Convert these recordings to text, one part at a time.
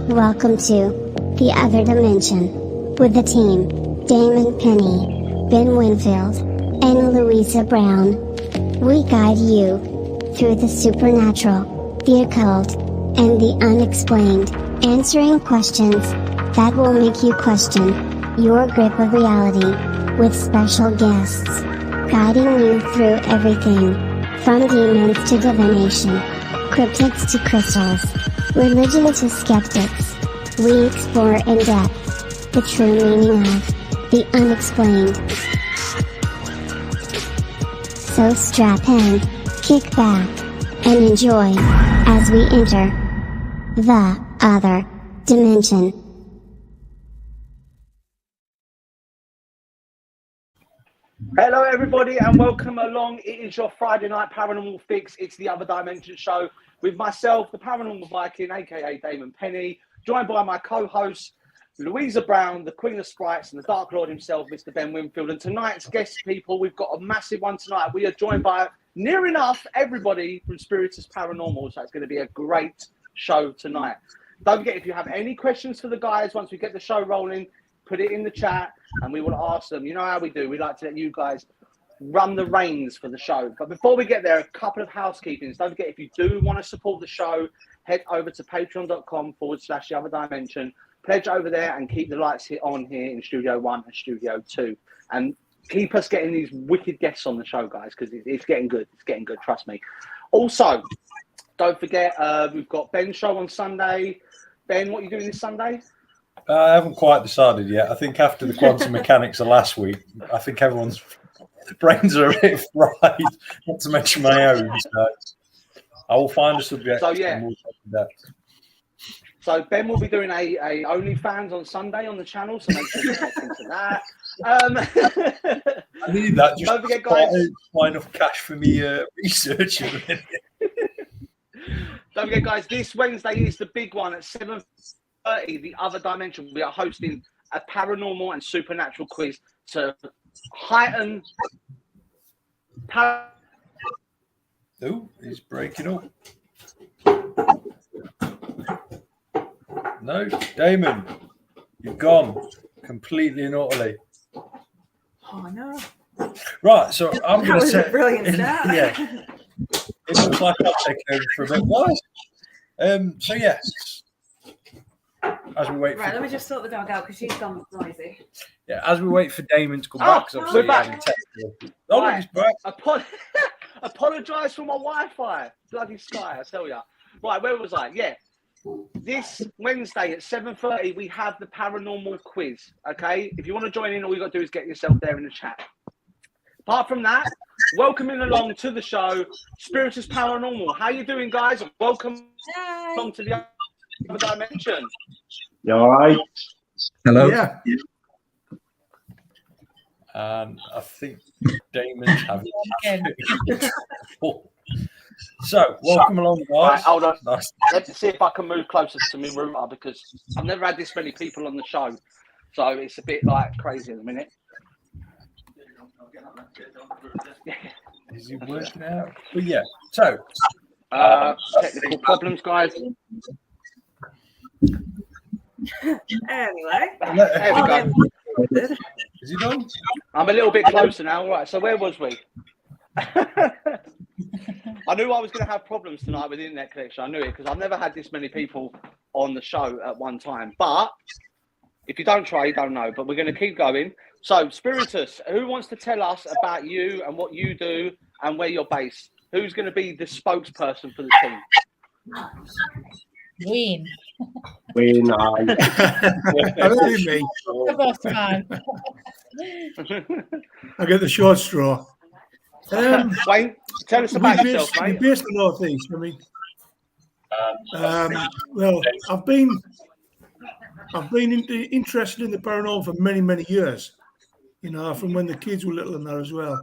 Welcome to The Other Dimension with the team, Damon Penny, Ben Winfield, and Louisa Brown. We guide you through the supernatural, the occult, and the unexplained, answering questions that will make you question your grip of reality, with special guests guiding you through everything from demons to divination, cryptids to crystals, religion to skeptics. We explore in depth the true meaning of the unexplained. So strap in, kick back, and enjoy as we enter the other dimension. Hello everybody and welcome along. It is your Friday night paranormal fix. It's the Other Dimension show with myself, the Paranormal Viking, aka Damon Penny, joined by my co-host Louisa Brown, the Queen of Sprites, and the Dark Lord himself, Mr. Ben Winfield. And tonight's guest, people, we've got a massive one tonight. We are joined by near enough everybody from Spiritus Paranormal, so it's going to be a great show tonight. Don't forget, if you have any questions for the guys once we get the show rolling, put it in the chat and we will ask them. You know how we do. We like to let you guys run the reins for the show. But before we get there, a couple of housekeepings. Don't forget, if you do want to support the show, head over to patreon.com/The Other Dimension. Pledge over there and keep the lights on here in Studio 1 and Studio 2. And keep us getting these wicked guests on the show, guys, because it's getting good. It's getting good, trust me. Also, don't forget, we've got Ben's show on Sunday. Ben, what are you doing this Sunday? I haven't quite decided yet. I think after the quantum mechanics of last week, I think everyone's brains are a bit fried, not to mention my own. So I will find a subject. So, yeah. And we'll talk about that. So Ben will be doing a OnlyFans on Sunday on the channel, so make sure you check into that. I need that. Just don't forget, guys. Quite enough cash for me research. Don't forget, guys, this Wednesday is the big one at 7:30, The Other Dimension. We are hosting a paranormal and supernatural quiz to heighten... Oh, he's breaking up. No, Damon, you've gone completely and utterly. Oh, no. Right, so I'm going to say... brilliant start. Yeah. It looks like I've taken over for a bit. Guys. So, yes. As we wait Right, let me just sort the dog out because she's gone noisy. Yeah, as we wait for Damon to come back, because obviously we're back. he hasn't texted. Oh, Right. he's back. Apologise for my Wi-Fi. Bloody Sky, I tell you. Right, where was I? Yeah. This Wednesday at 7:30, we have the paranormal quiz, okay? If you want to join in, all you got to do is get yourself there in the chat. Apart from that, welcoming along to the show, Spiritus Paranormal. How you doing, guys? Welcome along to the Other Dimension. You all right? Hello. Yeah. And I think Damon's having So, welcome along, guys. Right, hold on. Nice. Let's see if I can move closer to me router because I've never had this many people on the show. So it's a bit like crazy at the minute. Is he working out? But yeah, so. Technical problems, guys. Anyway. There we go. Is he done? I'm a little bit closer now. Right, so where was we? I knew I was going to have problems tonight with internet connection. I knew it because I've never had this many people on the show at one time. But if you don't try, you don't know. But we're going to keep going. So, Spiritus, who wants to tell us about you and what you do and where you're based? Who's going to be the spokesperson for the team? Wayne. Wayne, Only me. The boss man. I get the short straw. Wayne, tell us about yourself, We're mate. based in the northeast. I mean, well, I've been interested in the paranormal for many, many years. You know, from when the kids were little and that as well.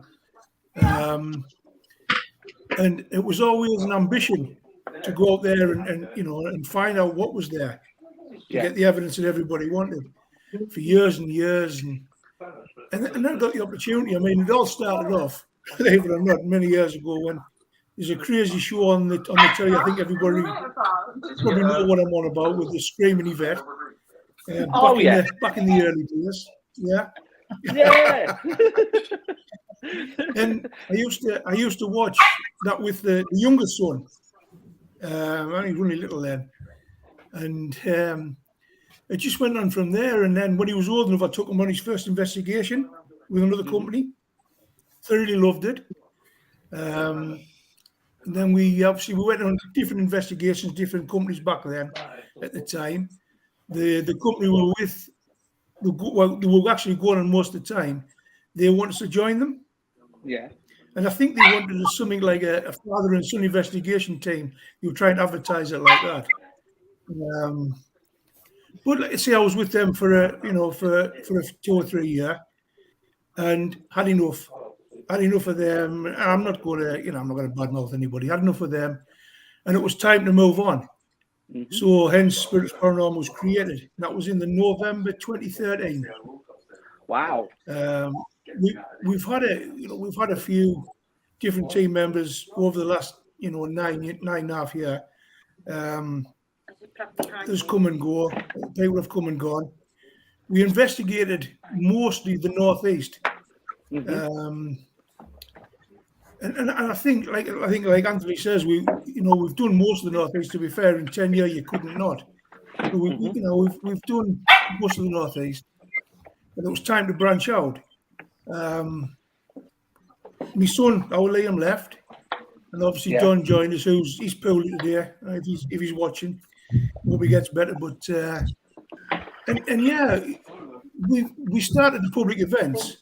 And it was always an ambition to go out there and you know and find out what was there, to get the evidence that everybody wanted for years and years, and then got the opportunity. I mean, it all started off, believe it or not, many years ago when there's a crazy show on the telly. I think everybody probably know what I'm on about with the Screaming Yvette. Back in the early days, yeah. Yeah. And I used to watch that with the youngest son. Only really little then, and it just went on from there. And then when he was old enough, I took him on his first investigation with another company. Thoroughly loved it. And then we went on different investigations, different companies back then at the time. The company we were with, they were actually going on most of the time. They wanted us to join them. Yeah. And I think they wanted something like a father and son investigation team. You were trying to advertise it like that. But like I say, I was with them for a 2 or 3 year, and had enough of them. And I'm not going to badmouth anybody. Had enough of them, and it was time to move on. So hence Spiritus Paranormal was created. And that was in the November 2013. Wow. We've had a few different team members over the last 9.5 years. There's come and go. People have come and gone. We investigated mostly the northeast, and I think like Anthony says, we've done most of the northeast. To be fair, in 10 years you couldn't not. So we've done most of the northeast, and it was time to branch out. My son, our Liam, left, and obviously John joined us. He's poorly today. If he's watching, hope he gets better. But we started the public events.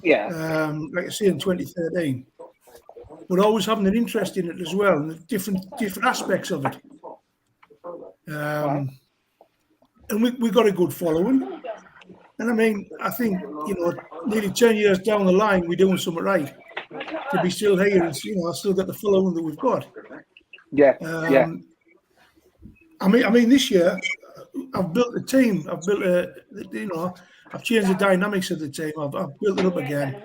Yeah. Like I say, in 2013, but always having an interest in it as well, and the different aspects of it. And we got a good following. And I mean, I think nearly 10 years down the line, we're doing something right. To be still here, and I still got the following that we've got. Yeah. I mean, this year I've built a team. I've changed the dynamics of the team. I've built it up again,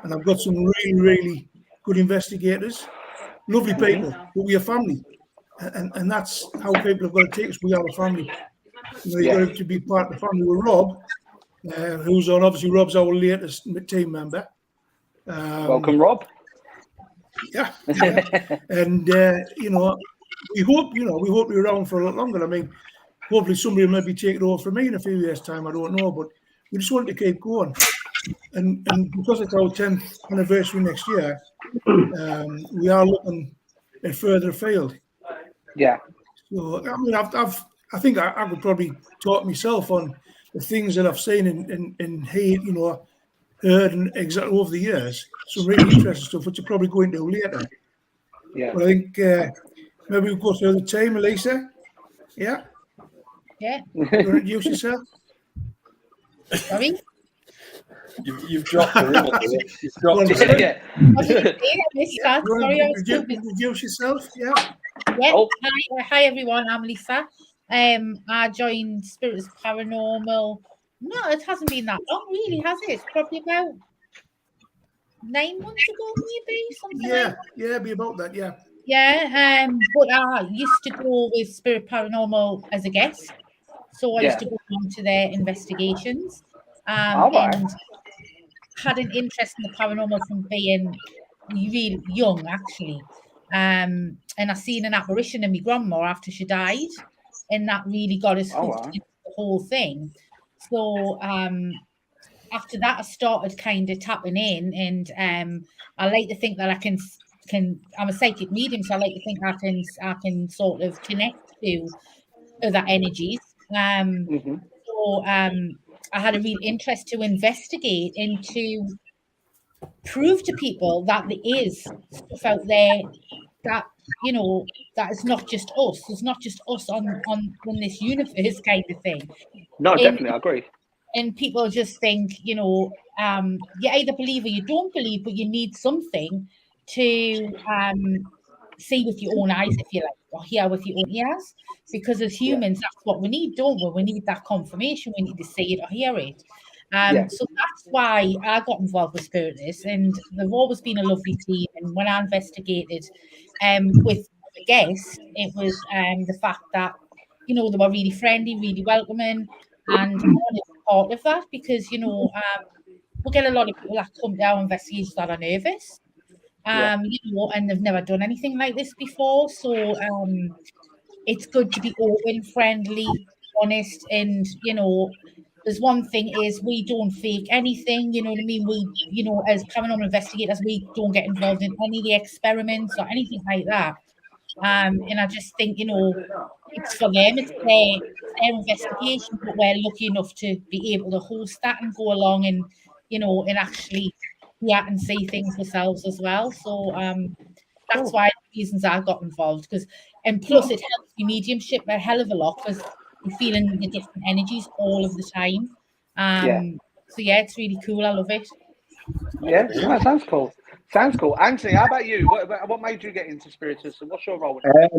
and I've got some really, really good investigators, lovely people. But we're a family, and that's how people have got to take us. We are a family. You've got to be part of the family. With Rob, who's on. Obviously, Rob's our latest team member. Welcome, Rob. Yeah. And we hope we're around for a lot longer. I mean, hopefully somebody will maybe take it over from me in a few years' time. I don't know, but we just want to keep going. And because it's our 10th anniversary next year, we are looking at further afield. Yeah. So I mean, I think I could probably talk myself on the things that I've seen and heard and exactly over the years. Some really interesting stuff, which you're probably going to do later. Yeah. But I think maybe we'll go through the team, Elisa. Yeah. Yeah. You want to introduce yourself? Sorry? You've dropped her, isn't it? You've dropped her. Yeah. Sorry, I was introduce yourself. Yeah. Yeah. Oh. Hi, everyone. I'm Lisa. I joined Spiritus Paranormal. No, it hasn't been that long, really, has it? It's probably about 9 months ago, maybe something. Yeah, be about that. Yeah. Yeah. But I used to go with Spirit Paranormal as a guest, so I used to go on to their investigations. And had an interest in the paranormal from being really young, actually. And I seen an apparition in my grandma after she died, and that really got us hooked into the whole thing. So after that, I started kind of tapping in, and I like to think that I can. I'm a psychic medium, so I like to think I can sort of connect to other energies. So I had a real interest to investigate and to prove to people that there is stuff out there that, that is not just us. It's not just us on this universe kind of thing. No, definitely, I agree. And people just think, you either believe or you don't believe, but you need something to see with your own eyes, if you like, or hear with your own ears. Because as humans, that's what we need, don't we? We need that confirmation. We need to see it or hear it. So that's why I got involved with Spiritus, and they've always been a lovely team. And when I investigated with the guest, it was the fact that, you know, they were really friendly, really welcoming, and I wanted to be part of that because, you know, we get a lot of people that come to our investigations that are nervous, you know, and they've never done anything like this before. So it's good to be open, friendly, honest, and, you know, there's one thing is we don't fake anything, you know what I mean? We, you know, as paranormal investigators, we don't get involved in any of the experiments or anything like that. And I just think, you know, it's for them, it's their investigation, but we're lucky enough to be able to host that and go along and, you know, and actually hear and see things ourselves as well. So that's why the reasons I got involved, because and plus it helps your mediumship a hell of a lot because you're feeling the different energies all of the time. So yeah, it's really cool. I love it. Yeah, that sounds cool. Sounds cool. Anthony, how about you? What made you get into Spiritus, and what's your role in it?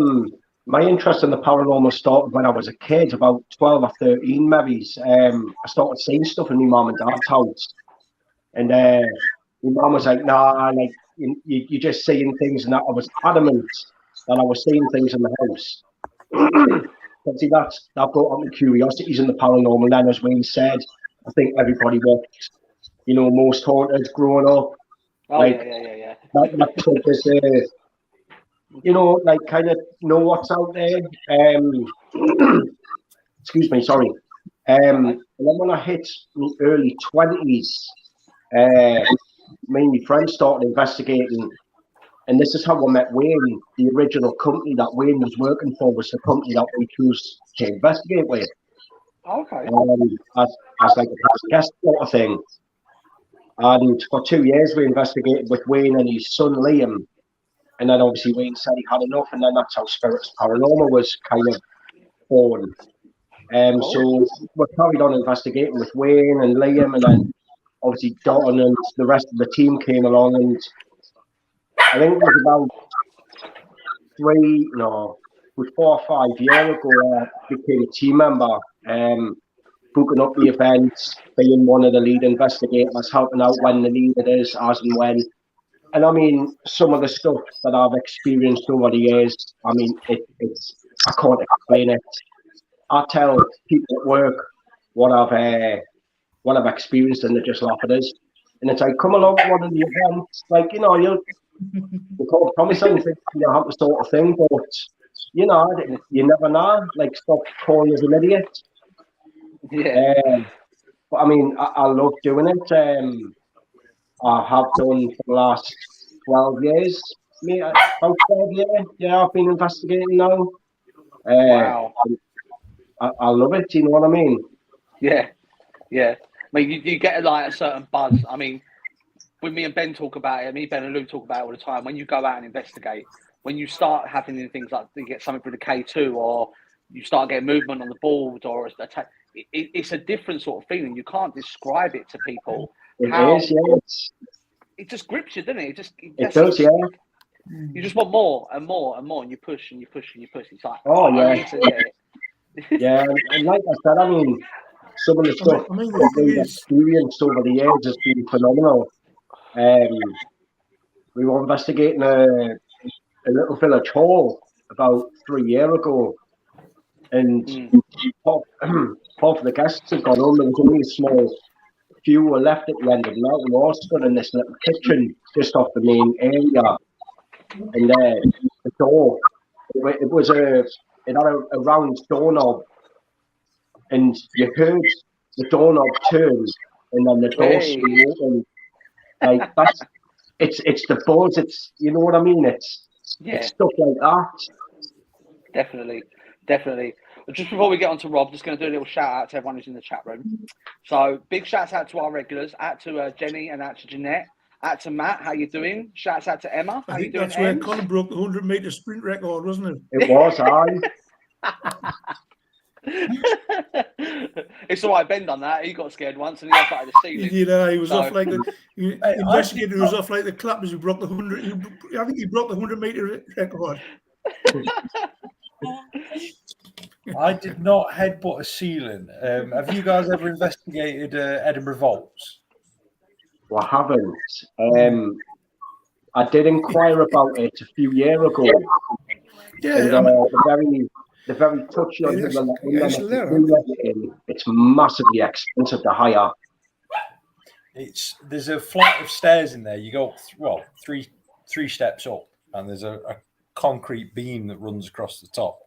My interest in the paranormal started when I was a kid, about 12 or 13 maybe. I started seeing stuff in my mum and dad's house. And my mum was like, nah, like, you're just seeing things. And that I was adamant that I was seeing things in the house. But see, that brought up the curiosities in the paranormal. Then, as Wayne said, I think everybody watched, you know, most haunted growing up. Oh, like, yeah. That took us, you know, like kind of know what's out there. Excuse me, sorry. And then when I hit my early 20s, me and my friends started investigating. And this is how I met Wayne. The original company that Wayne was working for was the company that we chose to investigate with. Okay. As like a guest sort of thing. And for 2 years, we investigated with Wayne and his son Liam. And then obviously Wayne said he had enough, and then that's how Spiritus Paranormal was kind of born. So we carried on investigating with Wayne and Liam, and then obviously Don and the rest of the team came along, and I think it was about 4 or 5 years ago, I became a team member, booking up the events, being one of the lead investigators, helping out when the needed is, as and when. And I mean, some of the stuff that I've experienced over the years, I mean, it's I can't explain it. I tell people at work what I've experienced, and they just laugh at us. And it's like, come along to one of the events, like, you know, you can't promise anything, you have the sort of thing, but you know, you never know. Like, stop calling us an idiot. Yeah. But I mean, I love doing it. I have done for the last 12 years. About 12 years. Yeah, I've been investigating now. Wow. I love it. You know what I mean? Yeah. I mean, you get like a certain buzz. I mean, when me and Ben talk about it, me, Ben, and Lou talk about it all the time. When you go out and investigate, when you start having things like you get something through the K2, or you start getting movement on the board, or attack, it's a different sort of feeling. You can't describe it to people. It is, yes. It just grips you, doesn't it? It does, yeah. You just want more and more and more, and you push and you push and you push. It's like, yeah. Yeah, and like I said, I mean, some of the stuff that we've experienced over the years has been phenomenal. We were investigating a little village hall about 3 years ago, and half of the guests had gone home. There was only a small few were left at the end of the night, and we all stood in this little kitchen just off the main area. And the door, it had a round doorknob, and you heard the doorknob turn, and then the door swung open. Like it's the buzz. It's, you know what I mean. It's stuff like that. Definitely. But just before we get on to Rob, just going to do a little shout out to everyone who's in the chat room. So big shouts out to our regulars, out to Jenny and out to Jeanette, out to Matt. How you doing? Shouts out to Emma. How I think you doing? That's where Colin broke the 100-meter sprint record, wasn't it? It was, It's all right. Ben done that. He got scared once and he was like the ceiling. He was off like the investigator was off like the clappers who broke the 100. I think he broke the 100-meter record. I did not headbutt a ceiling. Have you guys ever investigated Edinburgh Vaults? Well, I haven't. I did inquire about it a few years ago. Yeah, And, they're very touchy on Yes, who they're letting, yeah, and it's if there, they do everything, it's massively expensive to hire. There's a flight of stairs in there. You go three steps up, and there's a concrete beam that runs across the top.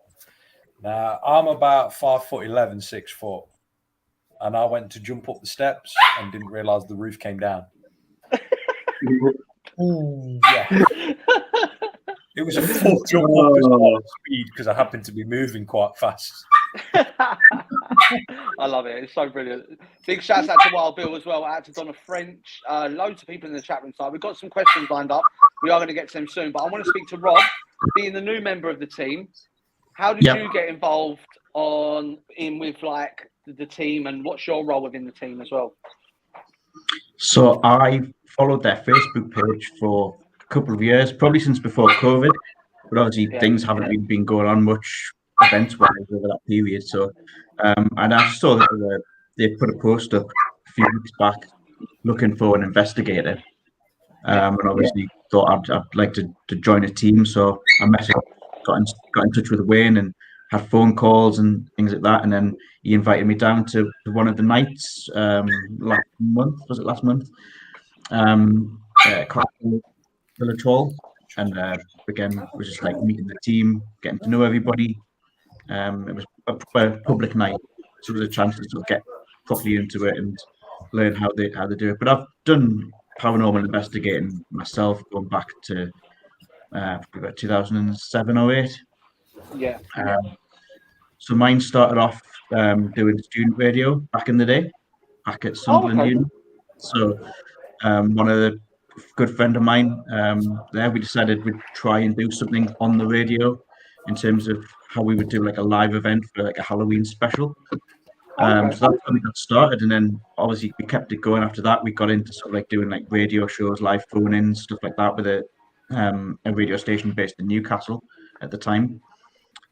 Now I'm about 5'11", 6 foot, and I went to jump up the steps and didn't realise the roof came down. Yeah. It was a full jump up as well speed because I happened to be moving quite fast. I love it. It's so brilliant. Big shouts out to Wild Bill as well. Out to Donna French. Loads of people in the chat room side. We've got some questions lined up. We are going to get to them soon. But I want to speak to Rob, being the new member of the team. How did you get involved with like the team, and what's your role within the team as well? So I followed their Facebook page for a couple of years, probably since before COVID. But obviously things haven't really been going on much events-wise over that period. So, and I saw that they put a post up a few weeks back looking for an investigator, and obviously thought I'd like to join a team. So I got in touch with Wayne and had phone calls and things like that, and then he invited me down to one of the nights last month. Was it last month? Village Hall, and again, it was just like meeting the team, getting to know everybody. It was a public night, so it was a chance to sort of get properly into it and learn how they do it. But I've done paranormal investigating myself, going back to about 2007 or 8. Yeah. So mine started off doing student radio back in the day, back at Sunderland Uni. So one of the good friend of mine there, we decided we'd try and do something on the radio in terms of how we would do like a live event for like a Halloween special. So that's how we got started, and then obviously we kept it going after that. We got into sort of like doing like radio shows, live phone-ins, stuff like that with a radio station based in Newcastle at the time.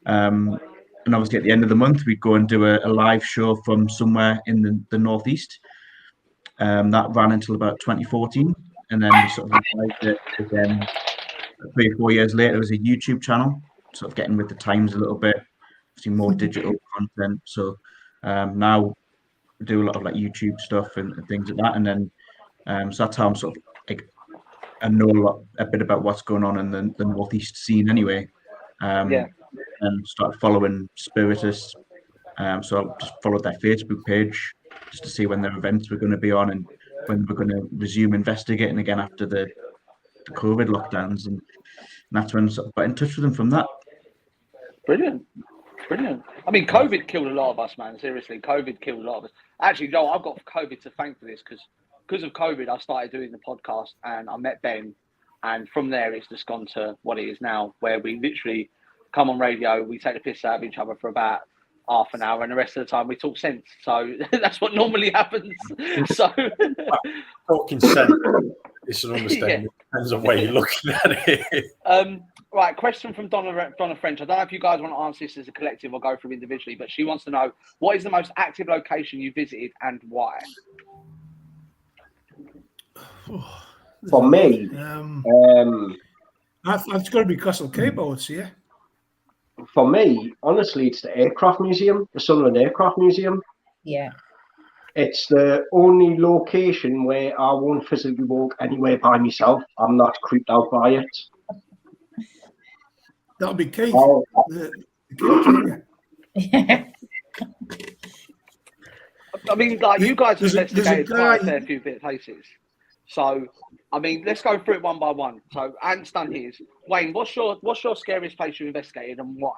And obviously at the end of the month, we'd go and do a live show from somewhere in the northeast. That ran until about 2014, and then we sort of revived it again 3 or 4 years later. There was a YouTube channel, sort of getting with the times a little bit, seeing more digital content. So now we do a lot of like YouTube stuff and things like that, and then so that's how I'm sort of like, I know a bit about what's going on in the northeast scene anyway. And started following Spiritus. So I just followed their Facebook page just to see when their events were going to be on and when we're going to resume investigating again after the COVID lockdowns, and that's when I sort of got in touch with them from that. Brilliant. I mean, COVID killed a lot of us, man. Seriously, COVID killed a lot of us. Actually, Joel, I've got COVID to thank for this because of COVID, I started doing the podcast and I met Ben, and from there it's just gone to what it is now, where we literally come on radio, we take the piss out of each other for about half an hour, and the rest of the time we talk sense. So that's what normally happens. So talking sense is an understatement. Depends on where you're looking at it. Right, question from Donna French. I don't know if you guys want to answer this as a collective or go through individually, but she wants to know, what is the most active location you visited and why? For me, it's got to be Castle Cape, I would say. For me, honestly, it's the Aircraft Museum, the Sunderland Aircraft Museum. Yeah. It's the only location where I won't physically walk anywhere by myself. I'm not creeped out by it. That'll be Keith. I mean, like, you guys have investigated quite a fair few places. So, I mean, let's go through it one by one. So, Ant's done his. Wayne, what's your scariest place you investigated and why?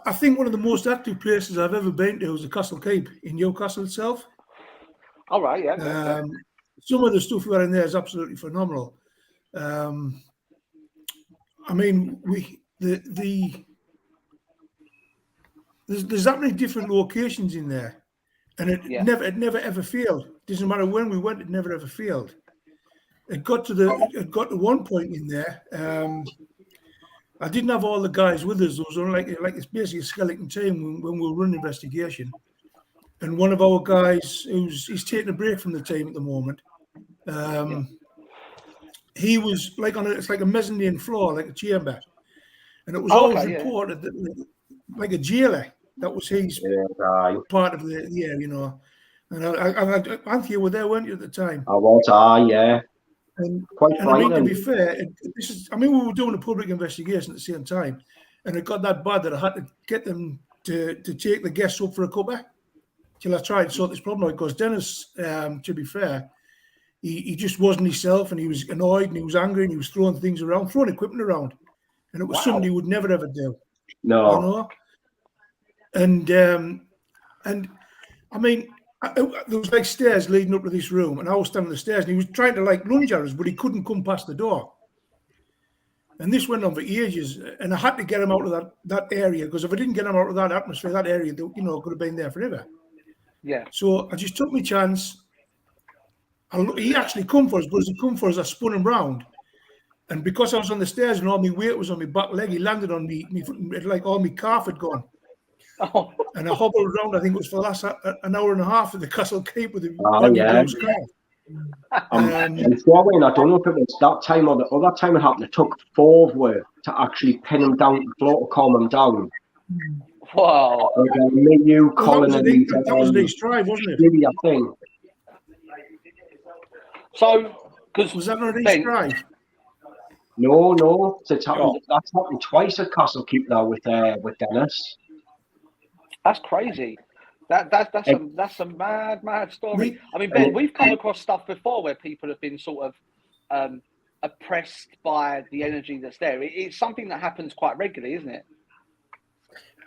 I think one of the most active places I've ever been to was the Castle Keep in Newcastle itself. All right, yeah. Some of the stuff we got in there is absolutely phenomenal. I mean, there's that many different locations in there, and it never ever failed. Doesn't matter when we went, it never ever failed. It got to one point in there. I didn't have all the guys with us. There was only like it's basically a skeleton team when we were running investigation. And one of our guys, he's taking a break from the team at the moment. he was like it's like a mezzanine floor, like a chamber, and it was always reported that like a jailer. That was his part of the you know. And Anthony, you were there, weren't you, at the time? I was, yeah. And, quite and I mean, to be fair, we were doing a public investigation at the same time, and it got that bad that I had to get them to take the guests up for a cuppa till I tried to sort this problem out. Because Dennis, to be fair, he just wasn't himself, and he was annoyed, and he was angry, and he was throwing things around, throwing equipment around, and it was something he would never ever do. No, you know. And I mean, there was like stairs leading up to this room, and I was standing on the stairs, and he was trying to like lunge at us, but he couldn't come past the door. And this went on for ages, and I had to get him out of that area, because if I didn't get him out of that atmosphere, that area, you know, could have been there forever. Yeah. So I just took my chance. He actually come for us, but as he come for us, I spun him round. And because I was on the stairs and all my weight was on my back leg, he landed on me like all my calf had gone. Oh. And I hobbled around, I think it was for the last an hour and a half at the Castle Keep with the scarf. And throwing, I don't know if it was that time or the other time it happened. It took 4 work to actually pin him down to the floor to calm him down. Wow. Me, you, Colin, that was the drive, wasn't it? Really, I think. So, was that not a drive? No. That's happened twice at Castle Keep now with Dennis. That's crazy. That's a mad story. I mean, Ben, we've come across stuff before where people have been sort of oppressed by the energy that's there. It's something that happens quite regularly, isn't it?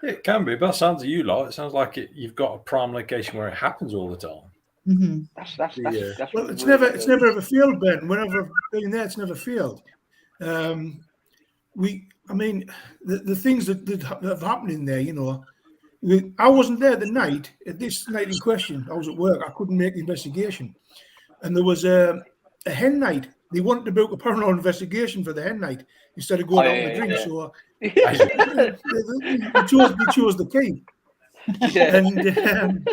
It can be, but it sounds to you lot. It sounds like you've got a prime location where it happens all the time. Mm-hmm. That's well, it's never ever failed, Ben. Whenever I've been there, it's never failed. I mean, the things that have happened in there, you know. I wasn't there the night, this night in question. I was at work. I couldn't make the investigation. And there was a hen night. They wanted to book a paranormal investigation for the hen night instead of going out on the drink. So they chose the key. Yeah. And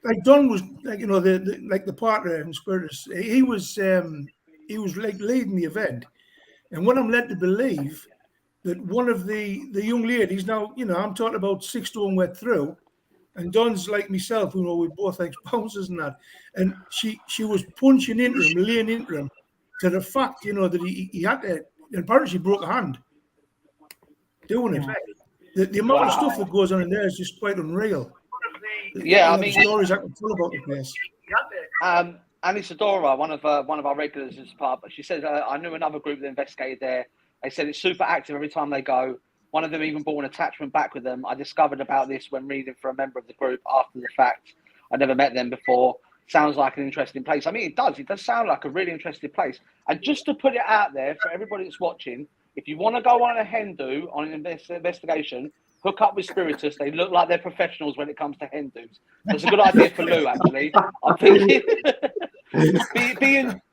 like Don was, like, you know, the partner in Spiritus, he was like leading the event. And what I'm led to believe, that one of the young ladies, now, you know, I'm talking about 6 stone wet through, and Don's like myself, you know, we both like bouncers and that, and she was punching into him, laying into him, to the fact, you know, that he had to, and apparently she broke a hand doing it. The amount of stuff that goes on in there is just quite unreal. Yeah, I mean, the stories I can tell about the place. Annie Sadora, one of our regulars is part, but she says, I knew another group that investigated there. They said it's super active every time they go. One of them even brought an attachment back with them. I discovered about this when reading for a member of the group after the fact. I never met them before. Sounds like an interesting place. I mean, it does. It does sound like a really interesting place. And just to put it out there for everybody that's watching, if you want to go on a hen do on an investigation, hook up with Spiritus. They look like they're professionals when it comes to hen do's. That's a good idea for Lou, actually. I'm thinking...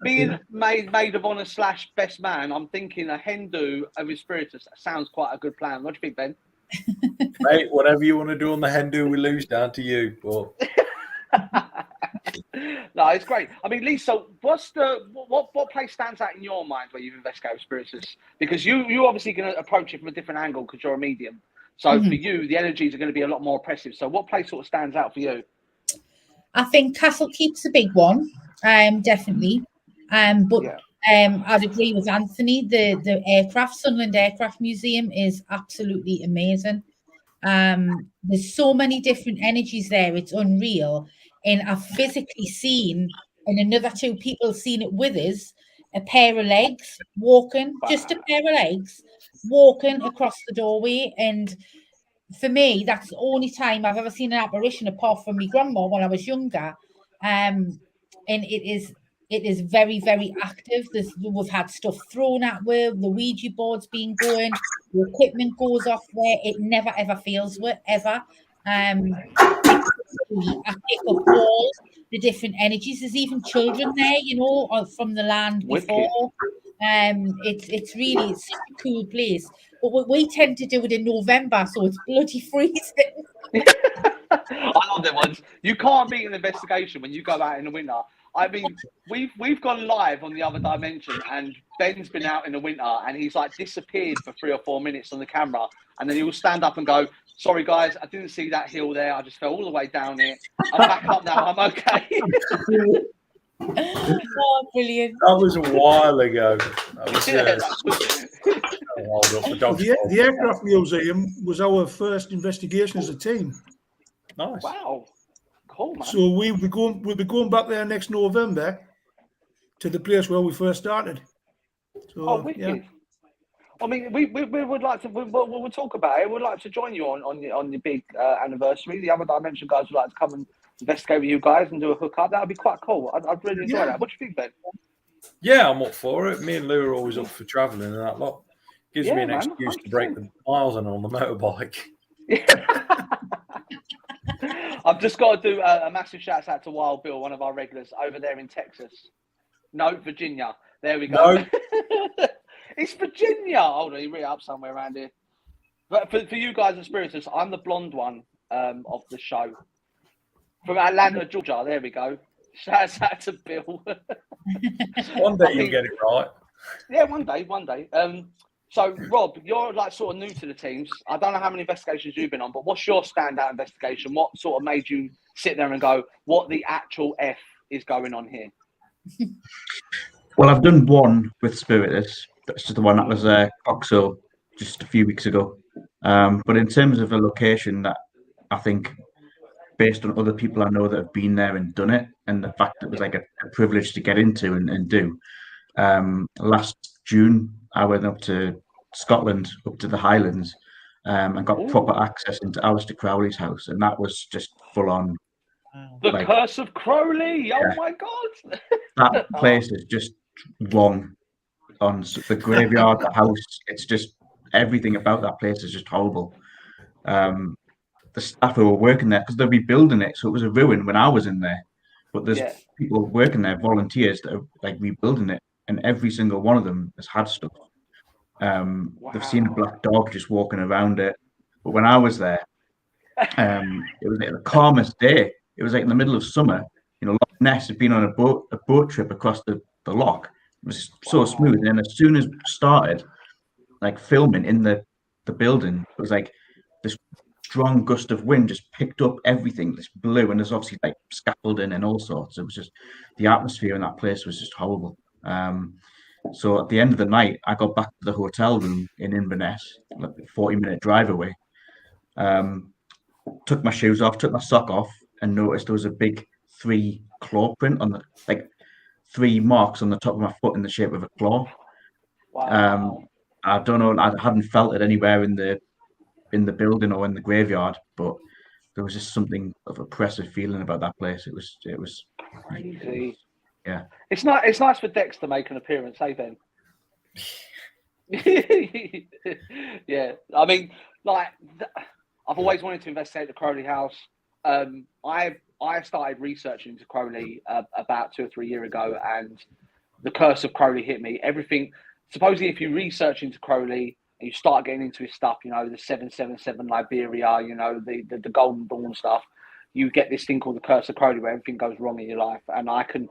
being maid of honour / best man, I'm thinking a hen do with Spiritus. That sounds quite a good plan. What do you think, Ben? Mate, whatever you want to do on the hen do, we lose down to you. But no, it's great. I mean, Lisa, what place stands out in your mind where you've investigated with Spiritus? Because you obviously going to approach it from a different angle because you're a medium. So for you, the energies are going to be a lot more oppressive. So what place sort of stands out for you? I think Castle Keep's a big one. Definitely. But I'd agree with Anthony. The aircraft, Sunderland Aircraft Museum, is absolutely amazing. There's so many different energies there. It's unreal. And I've physically seen, and another 2 people seen it with us, a pair of legs walking, just a pair of legs walking across the doorway. And for me, that's the only time I've ever seen an apparition apart from my grandma when I was younger. And it is very, very active. We've had stuff thrown at where the Ouija board's been going, the equipment goes off there. It never ever fails with ever. I pick up all the different energies. There's even children there, you know, from the land before. It's really such a cool place. But we tend to do it in November, so it's bloody freezing. I love them ones. You can't beat an investigation when you go out in the winter. I mean, we've gone live on the other dimension, and Ben's been out in the winter, and he's like disappeared for 3 or 4 minutes on the camera, and then he will stand up and go, "Sorry guys, I didn't see that hill there. I just fell all the way down it. I'm back up now. I'm okay." Oh, brilliant! That was a while ago. That was, the Aircraft Museum was our first investigation as a team. Nice. Wow. Cool, man. So we'll be going back there next November to the place where we first started. So, wicked. yeah. I mean, we would like to. We'll talk about it. We'd like to join you on your big anniversary. The Other Dimension guys would like to come and investigate with you guys and do a hookup. That would be quite cool. I'd really enjoy that. What do you think, Ben? Yeah, I'm up for it. Me and Lou are always up for travelling and that lot. Gives me an excuse 100%. To break the miles on the motorbike. I've just got to do a massive shout out to Wild Bill, one of our regulars over there in Texas. No, Virginia. There we go. No. It's Virginia. Hold on, you read up somewhere around here. But for you guys at Spiritus, I'm the blonde one of the show. From Atlanta, Georgia. There we go. Shout out to Bill. One day you'll get it right. Yeah, one day. So, Rob, you're like sort of new to the teams. I don't know how many investigations you've been on, but what's your standout investigation? What sort of made you sit there and go, what the actual F is going on here? Well, I've done one with Spiritus. That's just the one that was Coxhill just a few weeks ago. But in terms of a location that I think, based on other people I know that have been there and done it, and the fact that it was like a privilege to get into and do, last June, I went up to Scotland, up to the Highlands, and got proper access into Alistair Crowley's house, and that was just full on. The Curse of Crowley! Oh my God! That place is just wrong. On the graveyard, the house, it's just everything about that place is just horrible. The staff who were working there, because they're rebuilding it, so it was a ruin when I was in there. But there's people working there, volunteers that are like rebuilding it, and every single one of them has had stuff. They've seen a black dog just walking around it. But when I was there, it was like the calmest day. It was like in the middle of summer. You know, Loch Ness had been on a boat trip across the loch. It was so smooth. And then as soon as started like filming in the building, it was like this strong gust of wind just picked up everything. This blew, and there's obviously like scaffolding and all sorts. It was just, the atmosphere in that place was just horrible. So at the end of the night, I got back to the hotel room in Inverness, like a 40-minute drive away. Took my shoes off, took my sock off, and noticed there was a big 3 claw print on the, like 3 marks on the top of my foot in the shape of a claw. Wow. I don't know, I hadn't felt it anywhere in the building or in the graveyard, but there was just something of oppressive feeling about that place. It was crazy. Yeah. It's nice for Dex to make an appearance, hey Ben? Yeah. I mean, like, I've always wanted to investigate the Crowley house. I started researching into Crowley about 2 or 3 years ago, and the curse of Crowley hit me. Everything, supposedly, if you research into Crowley and you start getting into his stuff, you know, the 777 Liberia, you know, the Golden Dawn stuff, you get this thing called the curse of Crowley where everything goes wrong in your life. And I can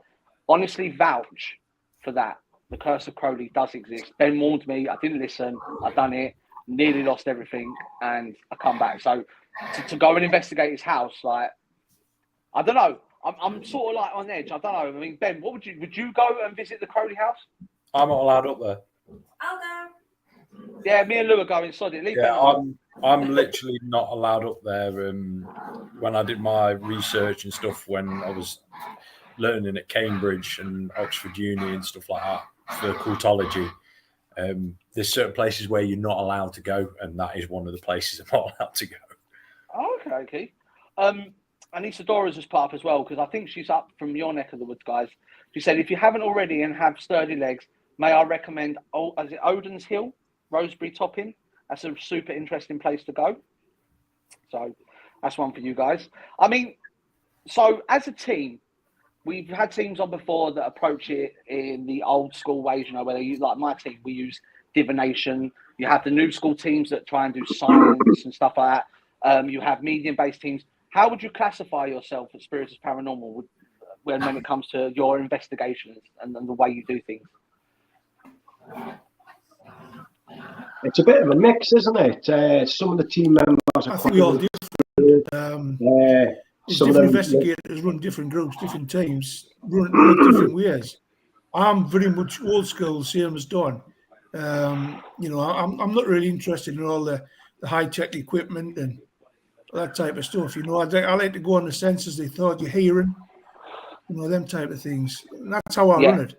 honestly vouch for that. The curse of Crowley does exist. Ben warned me. I didn't listen. I done it. Nearly lost everything, and I come back. So to go and investigate his house, like, I don't know. I'm sort of like on edge. I don't know. I mean, Ben, would you go and visit the Crowley house? I'm not allowed up there. I'll go. Yeah, me and Lou are going. Sorry, leave Ben. I'm literally not allowed up there. When I did my research and stuff, when I was learning at Cambridge and Oxford Uni and stuff like that for cultology, there's certain places where you're not allowed to go, and that is one of the places I'm not allowed to go. Oh, okay. And Isadora's just part as well, because I think she's up from your neck of the woods, guys. She said, if you haven't already and have sturdy legs, may I recommend, is it Odin's Hill, Rosebery Topping? That's a super interesting place to go. So that's one for you guys. I mean, so as a team, we've had teams on before that approach it in the old school ways, you know, where they use, like my team, we use divination. You have the new school teams that try and do science and stuff like that. You have medium-based teams. How would you classify yourself at Spiritus Paranormal? when it comes to your investigations and the way you do things? It's a bit of a mix, isn't it? Some of the team members are I think we all different. some different of them, investigators run different groups, different teams, run it different ways. I'm very much old school, same as Don. You know, I'm not really interested in all the high tech equipment and that type of stuff. You know, I like to go on the senses, they thought you're hearing, you know, them type of things. And that's how I run it.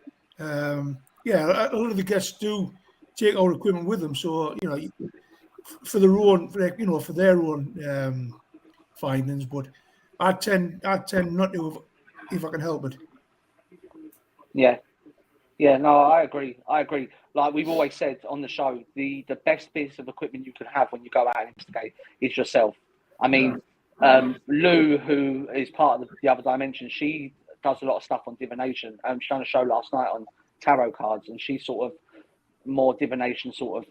Yeah, a lot of the guests do take our equipment with them, so you know, for their own findings. But I tend not to if I can help it. Yeah, no, I agree. Like we've always said on the show, the best piece of equipment you can have when you go out and investigate is yourself. I mean, Lou, who is part of the other dimension, she does a lot of stuff on divination. She's done a show last night on tarot cards, and she's sort of more divination, sort of,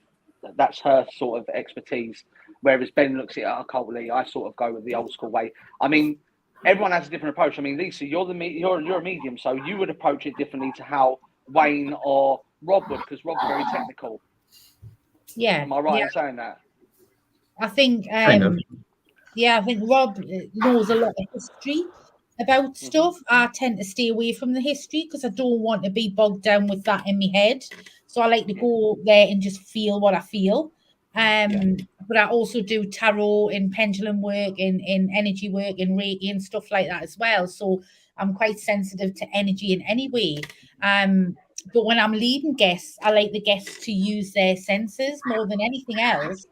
that's her sort of expertise. Whereas Ben looks at it occultly, I sort of go with the old school way. I mean, everyone has a different approach. I mean, Lisa, you're a medium, so you would approach it differently to how Wayne or Rob would, because Rob's very technical. Yeah. Am I right in saying that? I think, Kind of. I think Rob knows a lot of history about stuff. I tend to stay away from the history because I don't want to be bogged down with that in my head. So I like to go there and just feel what I feel. But I also do tarot and pendulum work and energy work and Reiki and stuff like that as well. So I'm quite sensitive to energy in any way. But when I'm leading guests, I like the guests to use their senses more than anything else.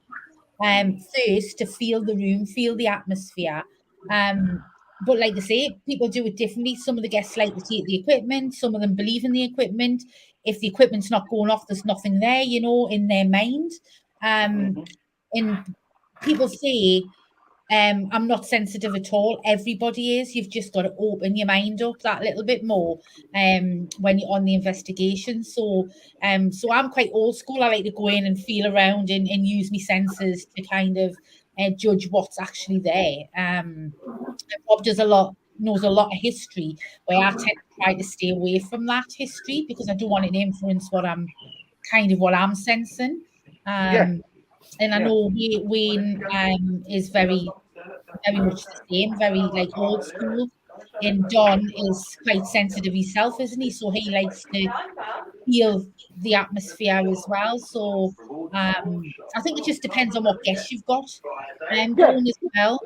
First to feel the room, feel the atmosphere. But like I say, people do it differently. Some of the guests like to take the equipment. Some of them believe in the equipment. If the equipment's not going off, there's nothing there, you know, in their mind. And people say, I'm not sensitive at all. Everybody is. You've just got to open your mind up that little bit more when you're on the investigation. So I'm quite old school. I like to go in and feel around and use my senses to kind of judge what's actually there. Bob knows a lot of history, where I tend to try to stay away from that history because I don't want it to influence what I'm sensing. And I know Wayne is very, very much the same, very like old school. And Don is quite sensitive himself, isn't he? So he likes to feel the atmosphere as well. So I think it just depends on what guests you've got going as well.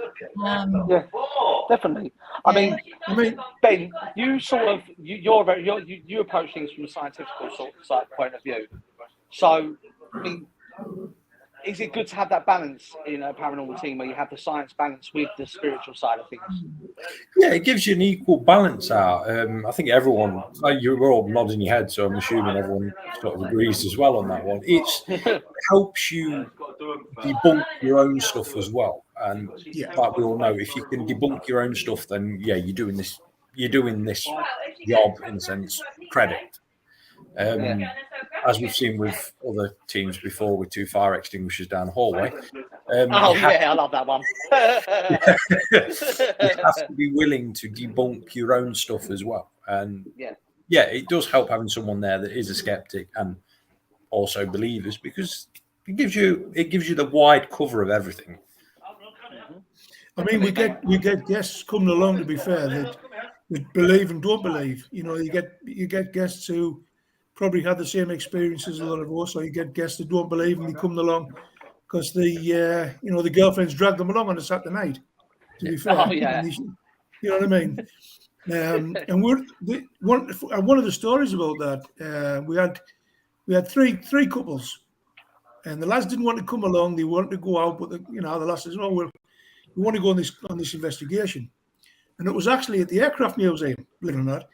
Definitely. I mean, Ben, you approach things from a scientific sort of point of view. So, I mean, is it good to have that balance in a paranormal team where you have the science balance with the spiritual side of things? Yeah, it gives you an equal balance out. I think everyone, you're all nodding your head, so I'm assuming everyone sort of agrees as well on that one. It helps you debunk your own stuff as well. And like we all know, if you can debunk your own stuff, then you're doing this job in a sense, credit. As we've seen with other teams before, with 2 fire extinguishers down the hallway. I love that one. You have to be willing to debunk your own stuff as well. And it does help having someone there that is a skeptic and also believers, because it gives you the wide cover of everything. I mean, we get guests coming along, to be fair, that believe and don't believe. You know, you get guests who probably had the same experience as a lot of us, or you get guests that don't believe and they come along because the girlfriends drag them along on a Saturday night, to be fair. You know what I mean? And one of the stories about that, we had three couples, and the lads didn't want to come along. They wanted to go out, but the lads says, "Oh, we want to go on this investigation." And it was actually at the Aircraft Museum, believe it or not,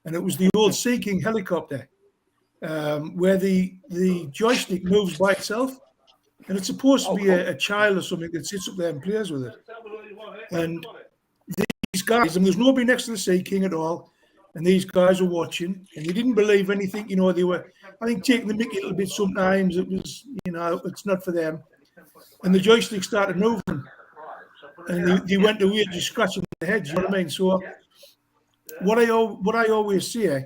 and it was the old Sea King helicopter, where the joystick moves by itself, and it's supposed to be a child or something that sits up there and plays with it. And these guys, and there's nobody next to the Sea King at all, and these guys were watching, and they didn't believe anything. You know, they were, I think, taking the mickey a little bit sometimes. It was, it's not for them. And the joystick started moving, and they went away just scratching their heads. You know what I mean? So what I always say,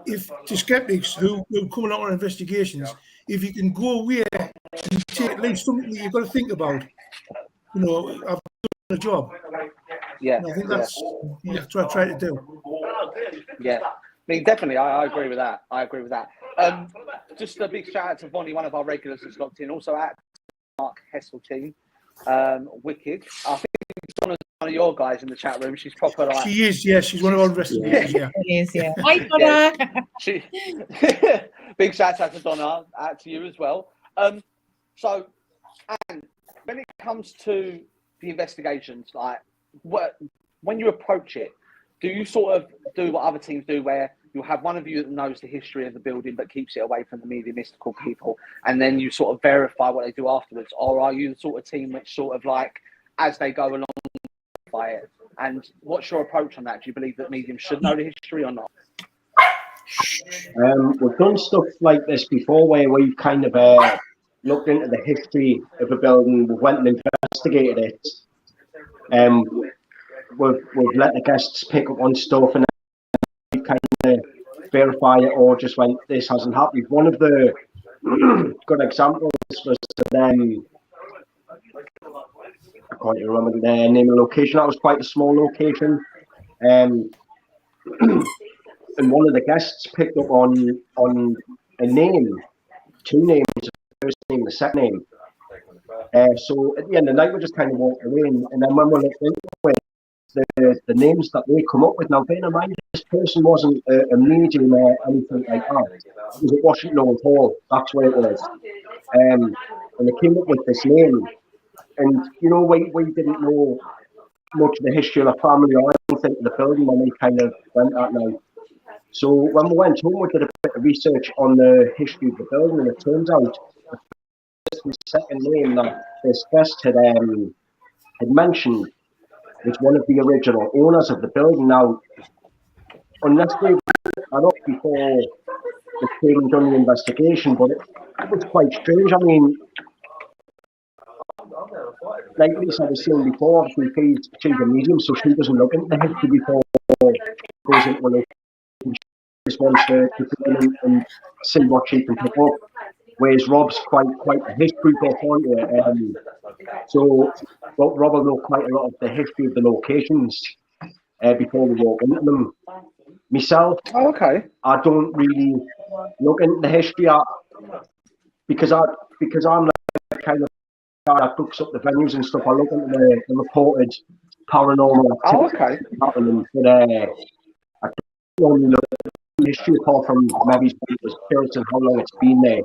if to skeptics who come along on investigations, if you can go away and take at least something that you've got to think about, I've done a job. Yeah. And I think that's what I try to do. Yeah. I mean, definitely, I agree with that. Just a big shout out to Bonnie, one of our regulars that's locked in. Also at Mark Hessel team. Wicked. I think Donna's one of your guys in the chat room. She's proper like. She is, yes. She's one of our investigators. Yeah. She is, yeah. Hi, Donna. Big shout out to Donna. Out to you as well. So, and when it comes to the investigations, like, when you approach it, do you sort of do what other teams do, where you'll have one of you that knows the history of the building but keeps it away from the media mystical people, and then you sort of verify what they do afterwards? Or are you the sort of team which sort of like, as they go along, by it? And what's your approach on that? Do you believe that mediums should know the history or not? We've done stuff like this before where we've kind of looked into the history of a building. We went and investigated it. We've let the guests pick up on stuff and then kind of verify it, or just went, this hasn't happened. One of the good examples was them. I can't even remember the name of the location. That was quite a small location. And one of the guests picked up on a name, two names, the first name, the second name. So at the end of the night, we just kind of walked away, and then when we looked into it, the names that they come up with. Now, bear in mind, this person wasn't a medium or anything like that. It was at Washington Hall. That's where it was. And they came up with this name. And, we didn't know much of the history of the family or anything of the building when we kind of went that night. So when we went home, we did a bit of research on the history of the building, and it turns out the first and second name that this guest had mentioned was one of the original owners of the building. Now, unless they had up before they came and done the investigation, but it was quite strange. I mean, like Lisa was saying before, obviously she's a medium, so she doesn't look into the history before it goes into a location. She just wants to come in and see what she can pick up. Whereas Rob's quite a history buff, aren't you? So Rob will know quite a lot of the history of the locations before we walk into them. Myself, I don't really look into the history because I'm the kind of guy that books up the venues and stuff. I look into the reported paranormal activity happening, but I don't really look at the history apart from maybe it was built and how long it's been there.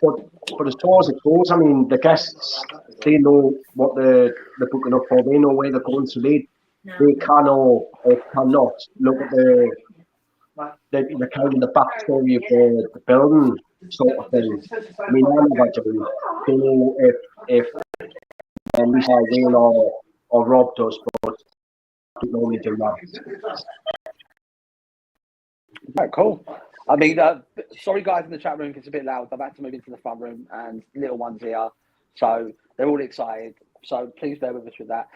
But as far as it goes, I mean, the guests, they know what they're booking up for. They know where they're going, so they can or cannot look at the kind of the backstory of the building sort of thing. I mean, I never do. They know if Lisa, Wayne or Rob does, but I don't normally do that. Right, cool. I mean, sorry guys in the chat room if it's a bit loud. I'm about to move into the front room and little ones here, so they're all excited. So please bear with us with that.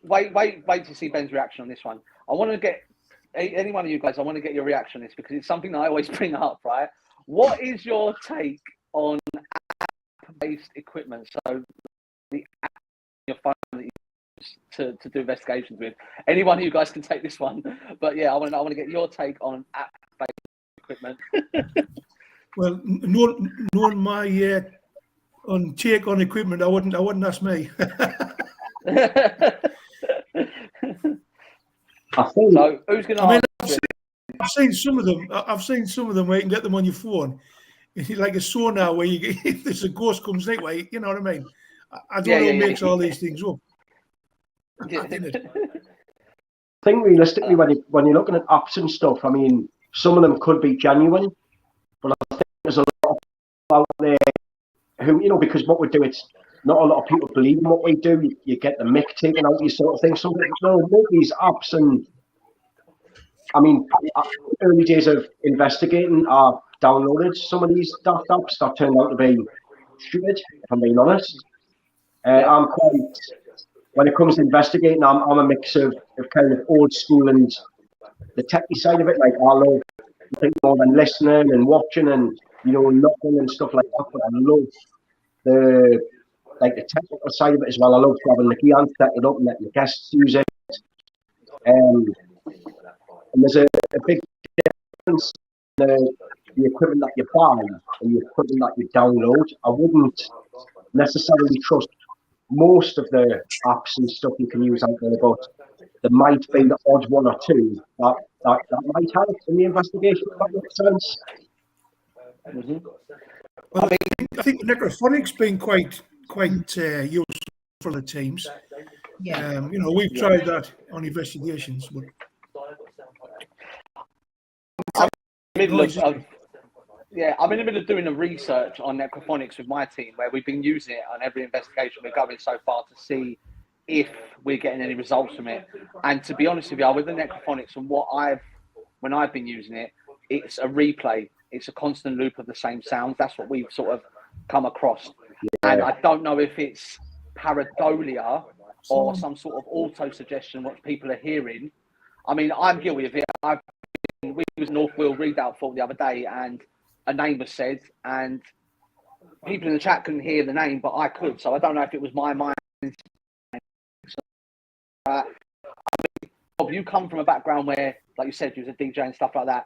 Wait to see Ben's reaction on this one. I want to get any one of you guys. I want to get your reaction on this because it's something that I always bring up. Right? What is your take on app-based equipment? So the app on your phone that you use to do investigations with. Any one of you guys can take this one, but yeah, I want to get your take on app-based equipment. Well, knowing my take on equipment, I wouldn't ask me. So who's going to answer? I've seen some of them. I've seen some of them where you can get them on your phone. It's like a sonar where you get, if there's a ghost comes that way, you know what I mean? I don't know who makes all these things up. I think realistically, when you're looking at apps and stuff, I mean, some of them could be genuine, but I think there's a lot of people out there who, because what we do, it's not a lot of people believe in what we do. You get the mick taken out, you sort of thing. So make these apps, and I mean, early days of investigating, I downloaded some of these daft apps that turned out to be stupid, if I'm being honest. I'm when it comes to investigating, I'm a mix of kind of old school and the techie side of it. Like I love more than listening and watching and looking and stuff like that. But I love the technical side of it as well. I love having the key and set it up and letting the guests use it. And there's a big difference in the equipment that you buy and the equipment that you download. I wouldn't necessarily trust most of the apps and stuff you can use out there, but there might be the odd one or two that might help in the investigation, if that makes sense. Mm-hmm. Well, I think necrophonics been quite useful for the teams. Yeah. We've tried that on investigations, but I'm in the middle of doing a research on necrophonics with my team, where we've been using it on every investigation we're going so far to see if we're getting any results from it. And to be honest with you, with the necrophonics and when I've been using it, it's a replay. It's a constant loop of the same sounds. That's what we've sort of come across. Yeah. And I don't know if it's pareidolia or some sort of auto-suggestion what people are hearing. I mean, I'm guilty of it. We was North Wheel readout for the other day, and a name was said, and people in the chat couldn't hear the name, but I could. So I don't know if it was my mind. Bob, you come from a background where, like you said, you was a DJ and stuff like that.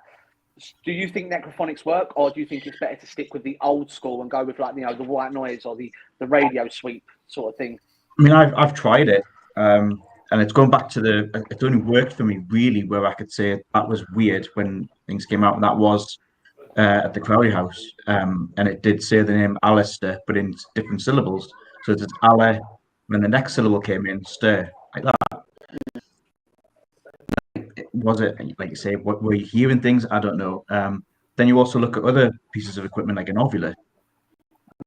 Do you think necrophonics work, or do you think it's better to stick with the old school and go with the white noise or the radio sweep sort of thing? I mean, I've tried it, and it's going back to it only worked for me really where I could say that was weird when things came out, and that was at the Crowley House, and it did say the name Alistair, but in different syllables. So it's Ale, when the next syllable came in, stir, like that. Was it, like you say, what were you hearing things? I don't know. Then you also look at other pieces of equipment like an ovula,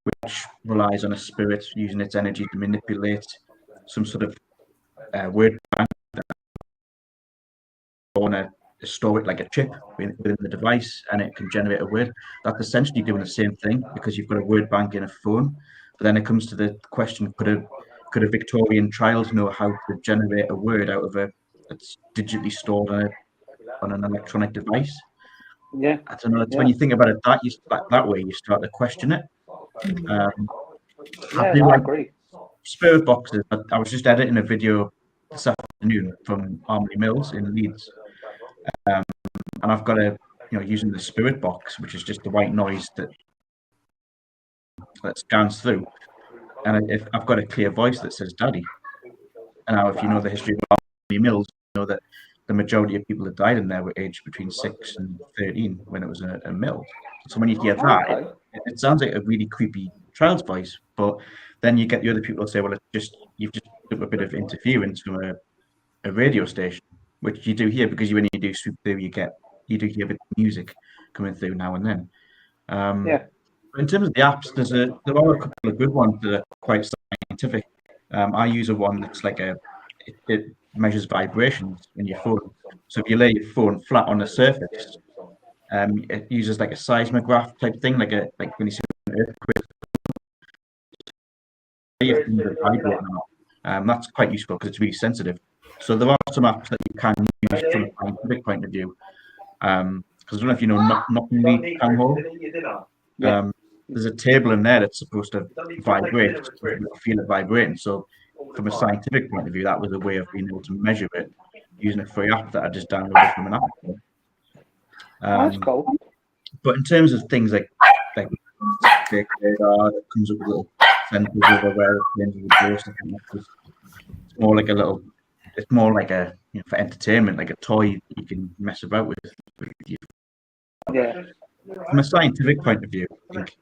which relies on a spirit using its energy to manipulate some sort of word bank. Want to store it like a chip within the device, and it can generate a word. That's essentially doing the same thing because you've got a word bank in a phone. But then it comes to the question: could a Victorian child know how to generate a word out of that's digitally stored on an electronic device? Yeah, I don't know. It's when you think about it that way, you start to question it. I agree. Spirit boxes. I was just editing a video this afternoon from Harmony Mills in Leeds, and I've got using the spirit box, which is just the white noise that scans through, and if I've got a clear voice that says "Daddy." And now, if you know the history of Harmony Mills, you know that the majority of people that died in there were aged between 6 and 13 when it was a mill. So when you hear that, it sounds like a really creepy child's voice. But then you get the other people that say, well, you've just done a bit of interference from a radio station, which you do hear because when you do swoop through, you do hear a bit of music coming through now and then. But in terms of the apps, there are a couple of good ones that are quite scientific. I use one that's like it measures vibrations in your phone. So if you lay your phone flat on the surface, it uses like a seismograph type thing, like when you see an earthquake. That's quite useful because it's really sensitive. So there are some apps that you can use from a scientific point of view. Because I don't know if you know Knockenly Town Hall. There's a table in there that's supposed to vibrate, you feel it vibrating. So from a scientific point of view, that was a way of being able to measure it using a free app that I just downloaded from an app store. That's cool. But in terms of things like fake radar that comes up with little sensors over where things will go, it's more like for entertainment, like a toy you can mess about with. Yeah. From a scientific point of view, I think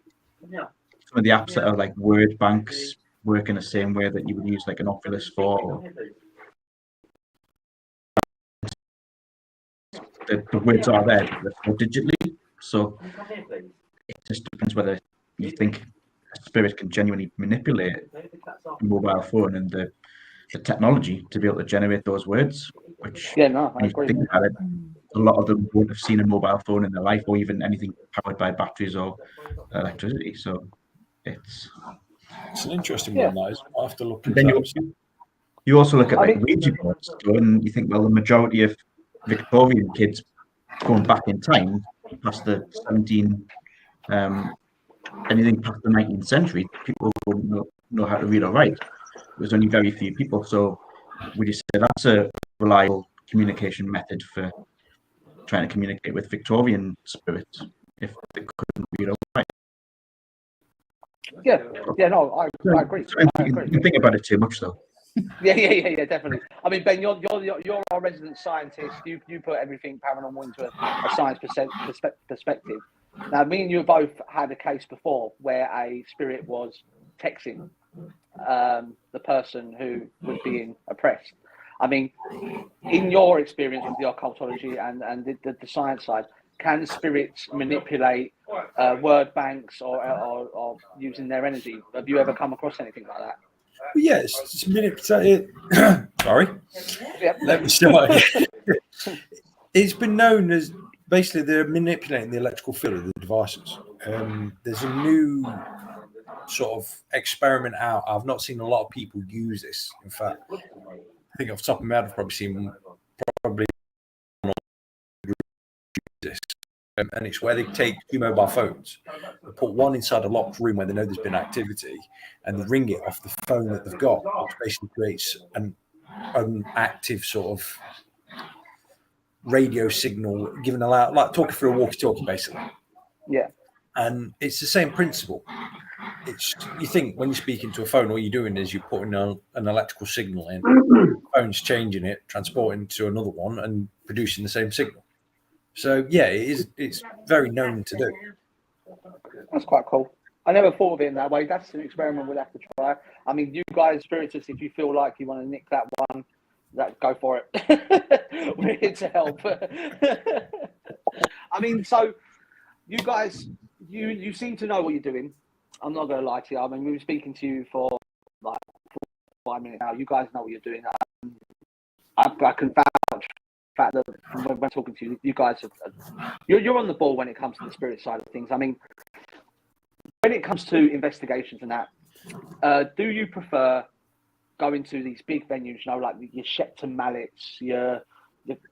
some of the apps that are like word banks work in the same way that you would use like an Oculus for. The words are there, but they're digitally. So it just depends whether you think a spirit can genuinely manipulate a mobile phone and the technology to be able to generate those words. Which, I when you think about it, a lot of them won't have seen a mobile phone in their life, or even anything powered by batteries or electricity. So it's an interesting one, that is. I'll have to look into that. You also look at like Ouija boards, and you think, well, the majority of Victorian kids going back in time past the 17, anything past the 19th century, people wouldn't know how to read or write. There's only very few people. So would you say that's a reliable communication method for trying to communicate with Victorian spirits if they couldn't read or write? Yeah, no, I agree. You think about it too much, though. Yeah, definitely. I mean, Ben, you're our resident scientist. You put everything paranormal into a science perspective. Now, me and you both had a case before where a spirit was texting the person who was being oppressed. I mean, in your experience with the occultology and the science side, can spirits manipulate word banks or using their energy? Have you ever come across anything like that? Yes, it's manipulated. Sorry. Yep. Let me start. It's been known as basically they're manipulating the electrical field of the devices. There's a new sort of experiment out. I've not seen a lot of people use this. In fact, I think off the top of my head, I've probably seen this. And it's where they take two mobile phones, they put one inside a locked room where they know there's been activity, and they ring it off the phone that they've got, which basically creates an active sort of radio signal given aloud, like talking through a walkie-talkie, basically. Yeah. And it's the same principle. It's, you think when you're speaking to a phone, all you're doing is you're putting an electrical signal in, the phone's changing it, transporting to another one, and producing the same signal. So yeah, it's very known to do. That's quite cool. I never thought of it in that way. That's an experiment we'll have to try. I mean, you guys, Spiritus, if you feel like you want to nick that one, go for it. We're here to help. I mean, so you guys, you seem to know what you're doing. I'm not going to lie to you. I mean, we were speaking to you for like 5 minutes now. You guys know what you're doing. I can vouch fact that when talking to you, you guys you're on the ball when it comes to the spirit side of things. I mean, when it comes to investigations and that, do you prefer going to these big venues, you know, like your Shepton Mallets, your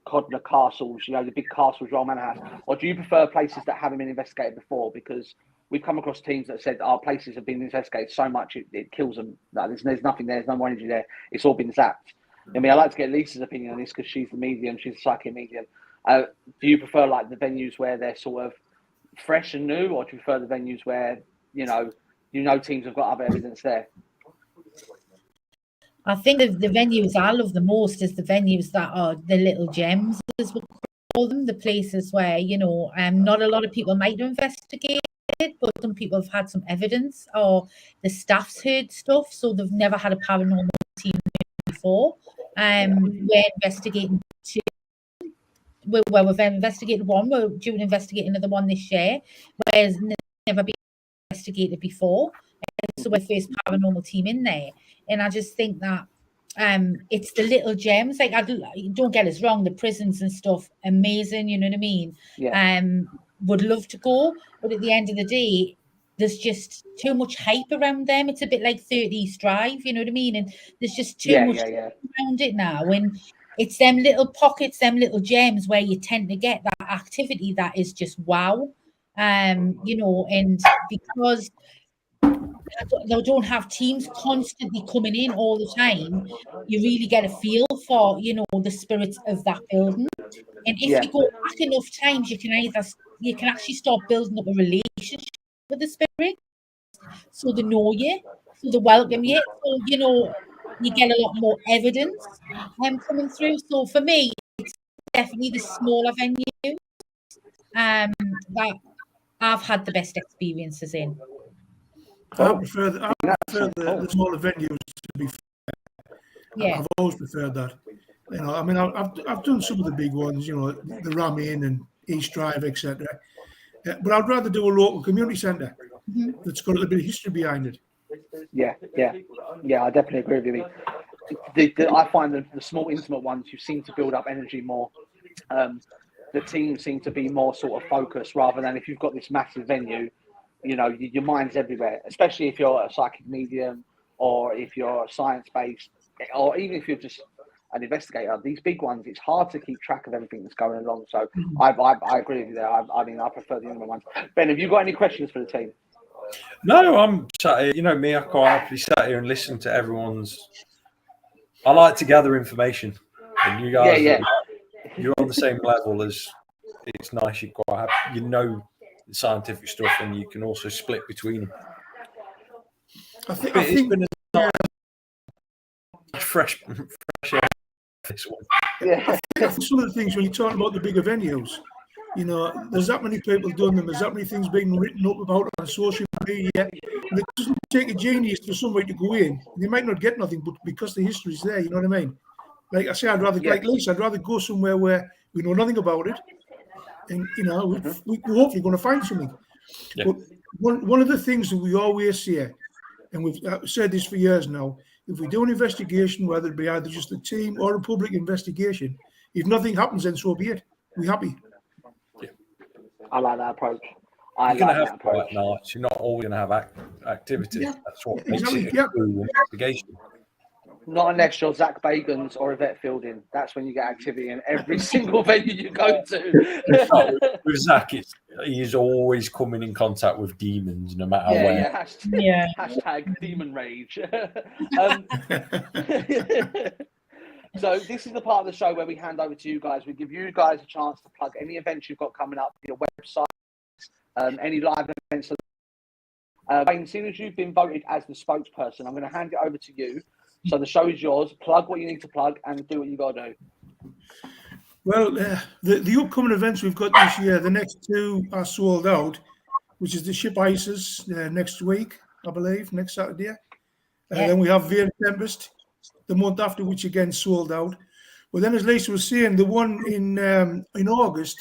Codner Castles, you know, the big castles, Royal Manor House, or do you prefer places that haven't been investigated before? Because we've come across teams that said our places have been investigated so much it kills them. Like, there's nothing there, there's no more energy there. It's all been zapped. I mean, I'd like to get Lisa's opinion on this because she's the medium, she's a psychic medium. Do you prefer like the venues where they're sort of fresh and new, or do you prefer the venues where, you know teams have got other evidence there? I think the venues I love the most is the venues that are the little gems, as we call them, the places where, you know, not a lot of people might investigate it, but some people have had some evidence, or the staff's heard stuff, so they've never had a paranormal team before. We're investigating two. Well, we've investigated one. We're due to investigate another one this year, whereas never been investigated before. So we're first paranormal team in there, and I just think that it's the little gems. Like, don't get us wrong, the prisons and stuff, amazing. You know what I mean? Yeah. Would love to go, but at the end of the day, there's just too much hype around them. It's a bit like 30 East Drive, you know what I mean? And there's just too much around it now. And it's them little pockets, them little gems where you tend to get that activity that is just wow. You know, and because they don't have teams constantly coming in all the time, you really get a feel for, you know, the spirits of that building. And if you go back enough times, you can actually start building up a relationship with the spirit, so they know you, so they welcome you, so, you know, you get a lot more evidence coming through. So for me, it's definitely the smaller venues that I've had the best experiences in. I prefer the smaller venues, to be fair. Yeah. I've always preferred that. You know, I mean, I've done some of the big ones, you know, the Ram Inn and East Drive, etc. But I'd rather do a local community centre that's got a little bit of history behind it. Yeah, I definitely agree with you. I find the small, intimate ones, you seem to build up energy more. The teams seem to be more sort of focused, rather than if you've got this massive venue, you know, your mind's everywhere, especially if you're a psychic medium or if you're science-based. or even if you're just an investigator, these big ones, it's hard to keep track of everything that's going along. So I agree with you there. I mean, I prefer the younger ones. Ben, have you got any questions for the team? No, I'm sat here. You know me, I quite happily sat here and listen to everyone's. I like to gather information, and you guys, you're on the same level as. It's nice you quite happy. You know the scientific stuff, and you can also split between them. I think it's been a nice, fresh air. This one. I think some of the things when you're talking about the bigger venues, you know, there's that many people doing them. There's that many things being written up about on social media. And it doesn't take a genius for somebody to go in. They might not get nothing, but because the history is there, you know what I mean? Like I say, like Lisa, I'd rather go somewhere where we know nothing about it, and you know, we're hopefully going to find something. Yeah. But one of the things that we always say, and we've said this for years now, if we do an investigation, whether it be either just a team or a public investigation, if nothing happens, then so be it. We're happy. Yeah. I like that approach. You're going to have quiet nights. You're not always going to have activity. Yeah. That's what makes it a true investigation. Not unless you're Zach Bagans or Yvette Fielding. That's when you get activity in every single venue you go to. With Zach, he's always coming in contact with demons, no matter where. Hashtag demon rage. So this is the part of the show where we hand over to you guys. We give you guys a chance to plug any events you've got coming up, your website, any live events. Wayne, seeing as you've been voted as the spokesperson, I'm going to hand it over to you. So the show is yours. Plug what you need to plug and do what you got to do. Well, the upcoming events we've got this year, the next two are sold out, which is the Ship Isis next week, I believe, next Saturday. Then we have Veil Tempest the month after, which again sold out. But then, as Lisa was saying, the one in August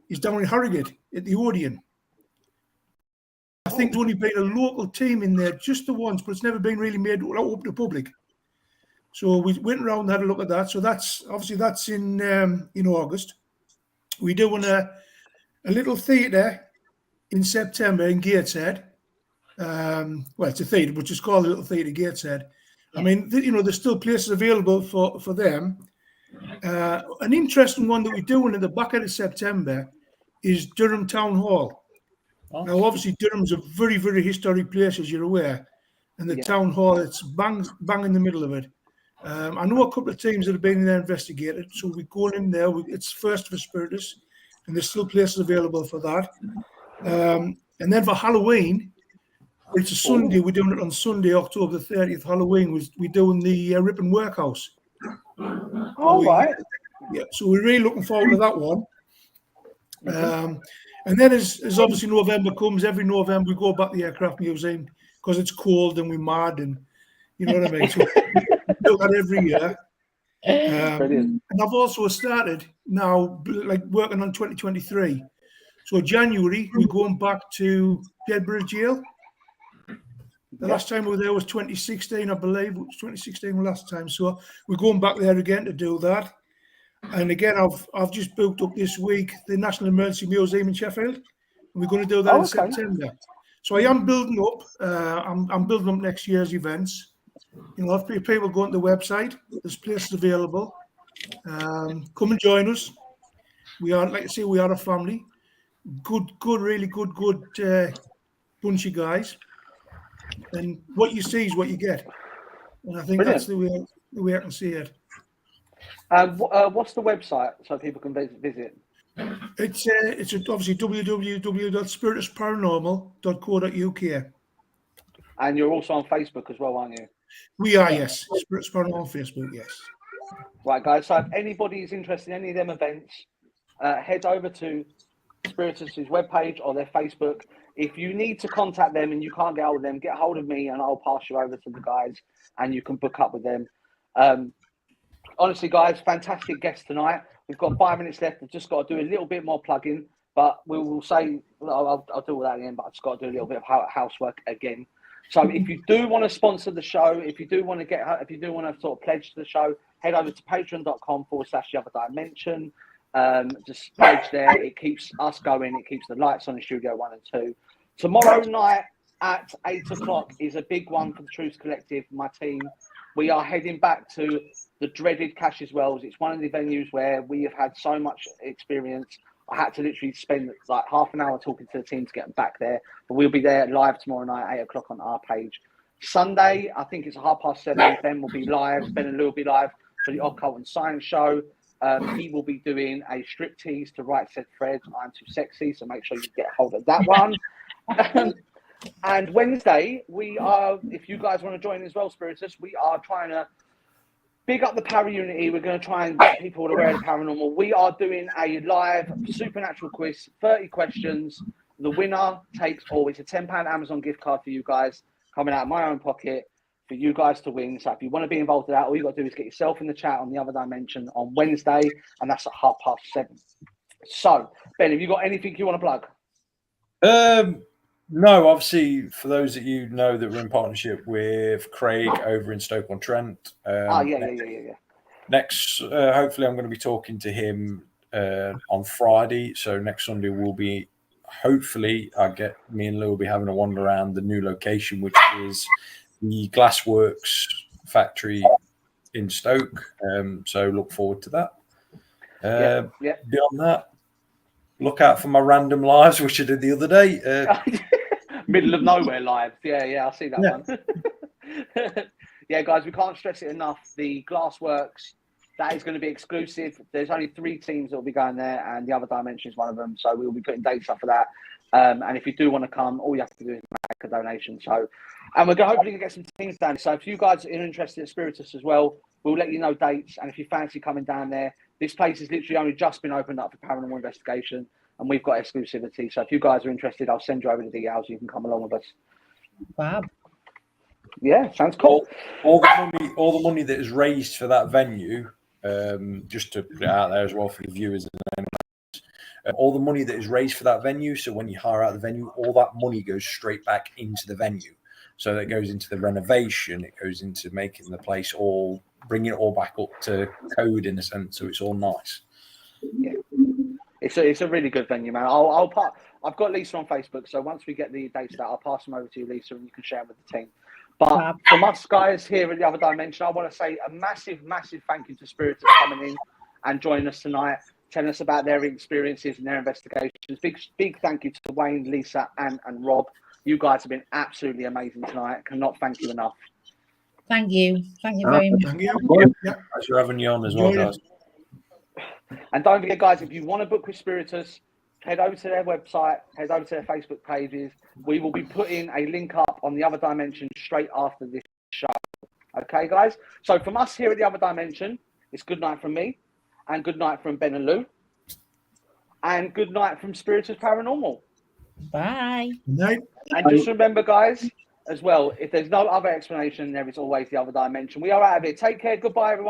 is down in Harrogate at the Odeon. I think there's only been a local team in there just the once, but it's never been really made open to public. So we went around and had a look at that. So that's in August. We're doing a little theatre in September in Gateshead. Well, it's a theatre, but just call it a little theatre Gateshead. I mean, there's still places available for them. An interesting one that we're doing in the back end of September is Durham Town Hall. Now, obviously, Durham's a very, very historic place, as you're aware. And the town hall, it's bang in the middle of it. I know a couple of teams that have been in there investigated, so we're going in there. It's first for Spiritus, and there's still places available for that. And then for Halloween, it's a Sunday. We're doing it on Sunday, October the 30th. Halloween, we're doing the Ripon Workhouse. Right. Yeah, so we're really looking forward to that one. And then as obviously November comes, every November we go back to the Aircraft Museum because it's cold and we're mad and you know what I mean. So we do that every year. And I've also started now like working on 2023. So January we're going back to Jedburgh Jail. The last time we were there was 2016, I believe. It was 2016 the last time. So we're going back there again to do that. And again, I've just booked up this week the National Emergency Museum in Sheffield. And we're going to do that in September. So I am building up. I'm building up next year's events. If people go on the website, there's places available. Come and join us. We are, like I say, we are a family. Good, really good bunch of guys. And what you see is what you get. And I think that's the way I can see it. What's the website so people can visit? It's obviously www.spiritusparanormal.co.uk. And you're also on Facebook as well, aren't you? We are, yes. Spiritus Paranormal on Facebook, yes. Right, guys. So if anybody is interested in any of them events, head over to Spiritus's webpage or their Facebook. If you need to contact them and you can't get hold of them, get hold of me and I'll pass you over to the guys and you can book up with them. Honestly, guys, fantastic guest tonight. We've got 5 minutes left. I've just got to do a little bit more plugging, but we will say, I'll do all that again, but I've just got to do a little bit of housework again. So if you do want to sponsor the show, if you do want to sort of pledge to the show, head over to patreon.com/the other dimension. Just pledge there. It keeps us going. It keeps the lights on in Studio 1 and 2. Tomorrow night at 8 o'clock is a big one for the Truth Collective, my team. we are heading back to the dreaded Cash's Wells. It's one of the venues where we have had so much experience. I had to literally spend like half an hour talking to the team to get them back there. But we'll be there live tomorrow night, 8 o'clock on our page. Sunday, I think it's 7:30. Ben will be live. Ben and Lou will be live for the Occult and Science Show. He will be doing a striptease to Right Said Fred, I'm Too Sexy, so make sure you get hold of that one. And Wednesday, we are, if you guys want to join as well, Spiritus, we are trying to big up the para unity. We're going to try and get people aware of the paranormal. We are doing a live supernatural quiz, 30 questions. The winner takes it's a £10 Amazon gift card for you guys, coming out of my own pocket for you guys to win. So if you want to be involved in that, all you got to do is get yourself in the chat on the Other Dimension on Wednesday, and that's at 7:30. So, Ben, have you got anything you want to plug? No, obviously, for those that you know that we're in partnership with Craig over in Stoke-on-Trent. Next, hopefully, I'm going to be talking to him on Friday. So next Sunday will be, hopefully, me and Lou will be having a wander around the new location, which is the Glassworks factory in Stoke. So look forward to that. Beyond that, look out for my random lives, which I did the other day. Middle of nowhere live. Yeah, I see that one. Yeah, guys, we can't stress it enough. The Glassworks, that is going to be exclusive. There's only 3 teams that will be going there, and the Other Dimension is one of them. So we'll be putting dates up for that. And if you do want to come, all you have to do is make a donation. So, and we're going to hopefully get some teams down. So if you guys are interested in Spiritus as well, we'll let you know dates. And if you fancy coming down there, this place has literally only just been opened up for paranormal investigation, and we've got exclusivity. So if you guys are interested, I'll send you over the details. You can come along with us. Wow. Yeah, sounds cool. All the money that is raised for that venue, just to put it out there as well for the viewers, all the money that is raised for that venue. So when you hire out the venue, all that money goes straight back into the venue. So that goes into the renovation. It goes into making the place bringing it all back up to code in a sense. So it's all nice. Yeah. It's a really good venue, man. I've got Lisa on Facebook, so once we get the dates out, I'll pass them over to you, Lisa, and you can share them with the team. But from us guys here at the Other Dimension, I want to say a massive, massive thank you to Spiritus coming in and joining us tonight, telling us about their experiences and their investigations. Big thank you to Wayne, Lisa, and Rob. You guys have been absolutely amazing tonight. Cannot thank you enough. Thank you. Thank you very much. Thank you. Thanks for having you on as well, guys. And don't forget, guys, if you want to book with Spiritus, head over to their website, head over to their Facebook pages. We will be putting a link up on the Other Dimension straight after this show. Okay, guys? So from us here at the Other Dimension, it's good night from me, and good night from Ben and Lou, and good night from Spiritus Paranormal. Bye. Good night. And just remember, guys, as well, if there's no other explanation, there is always the Other Dimension. We are out of here. Take care. Goodbye, everyone.